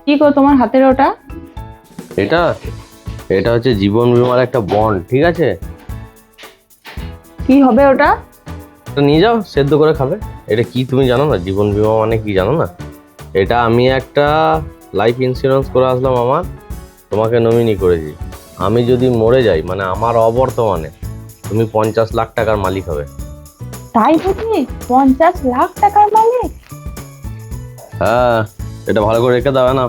কি গো তোমার হাতের ওটা? এটা এটা হচ্ছে জীবন বীমার একটা বন্ড, ঠিক আছে? কি হবে ওটা? এটা নিয়ে যাও, সেদ্ধ করে খাবে। এটা কি তুমি জানো না? জীবন বীমা মানে কি জানো না? এটা আমি একটা লাইফ ইন্স্যুরেন্স করে আসলাম, আমার তোমাকে নমিনি করেছি। আমি যদি মরে যাই, মানে আমার অবর্তমানে, তুমি 50 লাখ টাকার মালিক হবে। তাই বুঝি? 50 লাখ টাকার মালিক? হ্যাঁ, এটা ভালো করে রেখে দাও না।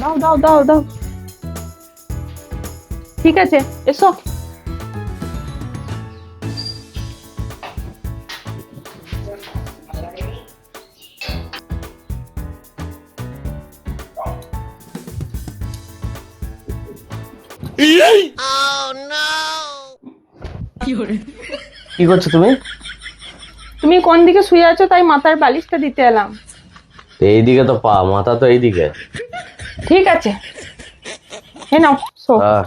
দাও দাও দাও দাও। ঠিক আছে, এসো। কি করছো তুমি? তুমি কোন দিকে শুয়ে আছো তাই মাথার বালিশটা দিতে এলাম। এইদিকে তো পা, মাথা তো এইদিকে। ঠিক আছে, হে নাও, শো। আহ,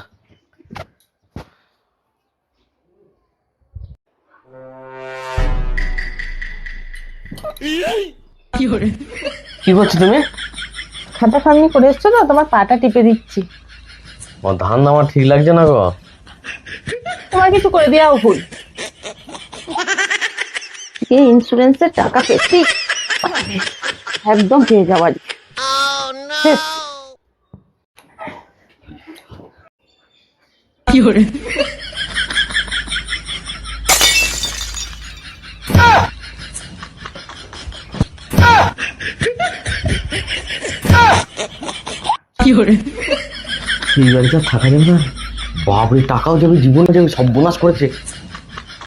কি করছো তুমি? খাটা খাটনি করে এসছো তো, তোমার পাটা টিপে দিচ্ছি। আমার ধান আমার ঠিক লাগছে না গো। তোমার কিছু করে দেওয়াও ভুল। এই ইন্স্যুরেন্সের টাকা পেয়েছি, একদম পেয়ে যাওয়ার শেষ। এই বাড়িতে থাকা যাবে না। বাপরে, টাকাও যাবে, জীবনে যাবে, সর্বনাশ করেছে।